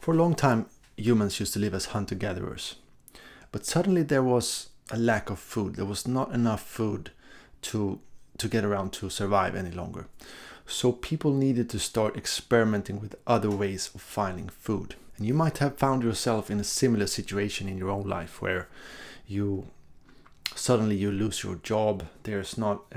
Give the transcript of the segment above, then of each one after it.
For a long time, humans used to live as hunter-gatherers. But suddenly there was a lack of food. There was not enough food to get around to survive any longer. So people needed to start experimenting with other ways of finding food. And you might have found yourself in a similar situation in your own life where you lose your job. There's not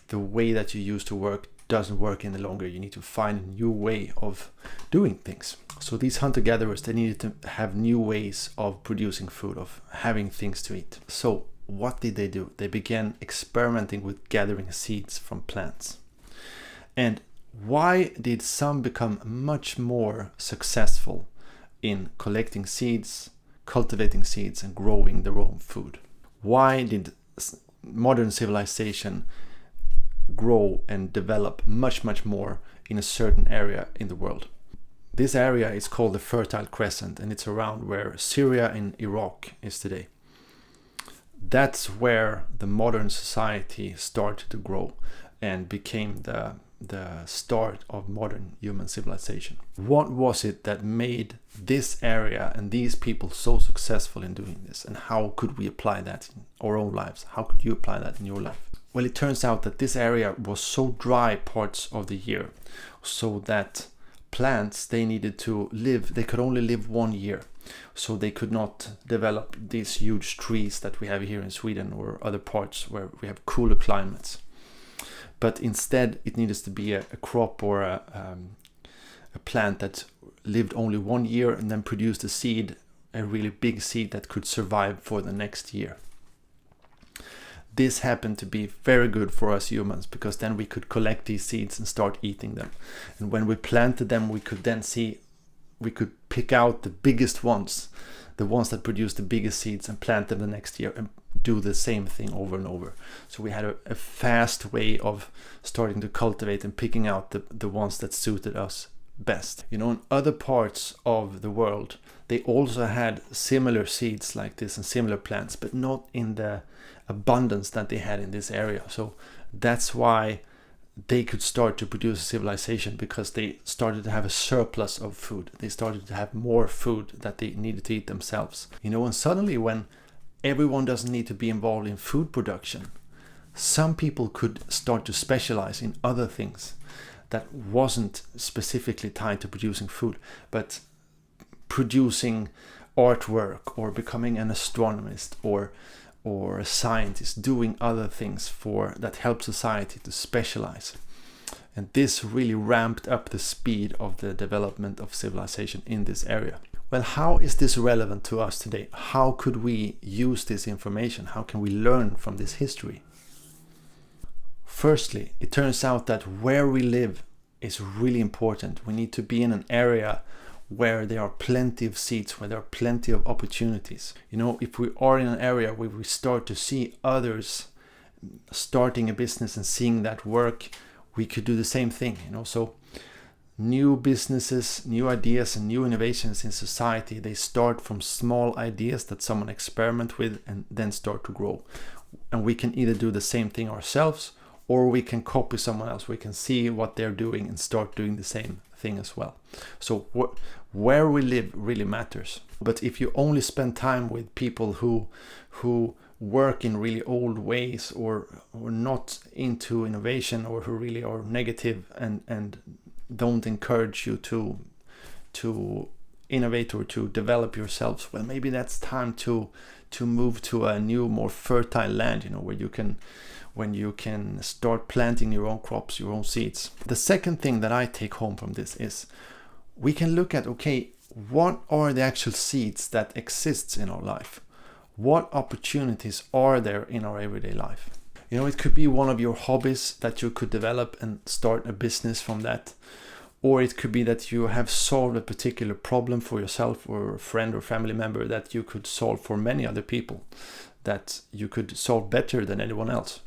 the way that you used to work doesn't work any longer. You need to find a new way of doing things. So these hunter-gatherers, they needed to have new ways of producing food, of having things to eat. So what did they do? They began experimenting with gathering seeds from plants. And why did some become much more successful in collecting seeds, cultivating seeds, and growing their own food? Why did modern civilization grow and develop much more in a certain area in the world? This area is called the Fertile Crescent, and it's around where Syria and Iraq is today. That's where the modern society started to grow and became the start of modern human civilization. What was it that made this area and these people so successful in doing this? And how could we apply that in our own lives? How could you apply that in your life? Well, it turns out that this area was so dry parts of the year, so that plants, they needed to live, they could only live 1 year. So they could not develop these huge trees that we have here in Sweden or other parts where we have cooler climates. But instead, it needed to be a crop or a plant that lived only 1 year and then produced a seed, a really big seed that could survive for the next year. This happened to be very good for us humans because then we could collect these seeds and start eating them. And when we planted them, we could then we could pick out the biggest ones, the ones that produced the biggest seeds, and plant them the next year and do the same thing over and over. So we had a fast way of starting to cultivate and picking out the ones that suited us best. You know, in other parts of the world, they also had similar seeds like this and similar plants, but not in the abundance that they had in this area. So that's why they could start to produce a civilization, because they started to have a surplus of food. They started to have more food that they needed to eat themselves. You know, and suddenly when everyone doesn't need to be involved in food production, some people could start to specialize in other things that wasn't specifically tied to producing food, but producing artwork or becoming an astronomist or a scientist, doing other things that help society to specialize. And this really ramped up the speed of the development of civilization in this area. Well, how is this relevant to us today? How could we use this information? How can we learn from this history? Firstly, it turns out that where we live is really important. We need to be in an area where there are plenty of seeds, where there are plenty of opportunities. You know, if we are in an area where we start to see others starting a business and seeing that work, we could do the same thing, you know. So new businesses, new ideas, and new innovations in society, they start from small ideas that someone experiment with and then start to grow. And we can either do the same thing ourselves, or we can copy someone else. We can see what they're doing and start doing the same thing as well. So where we live really matters. But if you only spend time with people who work in really old ways or not into innovation, or who really are negative and don't encourage you to innovate or to develop yourselves, well, maybe that's time to move to a new, more fertile land, you know, when you can start planting your own crops, your own seeds. The second thing that I take home from this is we can look at, okay, what are the actual seeds that exists in our life? What opportunities are there in our everyday life? You know, it could be one of your hobbies that you could develop and start a business from that. Or it could be that you have solved a particular problem for yourself or a friend or family member that you could solve for many other people, that you could solve better than anyone else.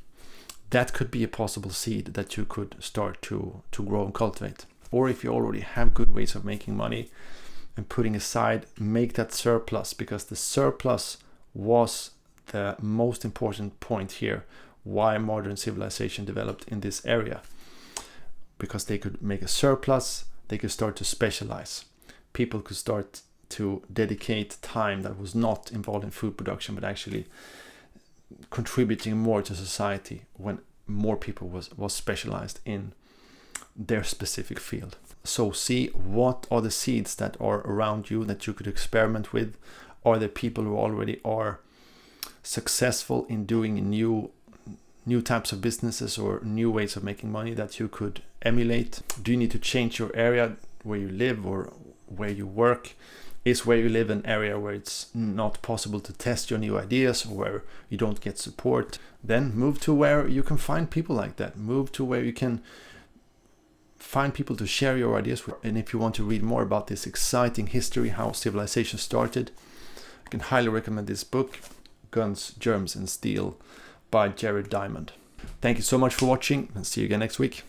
That could be a possible seed that you could start to grow and cultivate. Or if you already have good ways of making money and putting aside, make that surplus, because the surplus was the most important point here, why modern civilization developed in this area. Because they could make a surplus, they could start to specialize. people could start to dedicate time that was not involved in food production, but actually contributing more to society when more people was specialized in their specific field. So see what are the seeds that are around you that you could experiment with. Are there people who already are successful in doing new types of businesses or new ways of making money that you could emulate? Do you need to change your area where you live or where you work? Is where you live an area where it's not possible to test your new ideas, or where you don't get support? Then move to where you can find people like that. Move to where you can find people to share your ideas with. And if you want to read more about this exciting history, how civilization started, I can highly recommend this book, Guns, Germs and Steel by Jared Diamond. Thank you so much for watching, and see you again next week.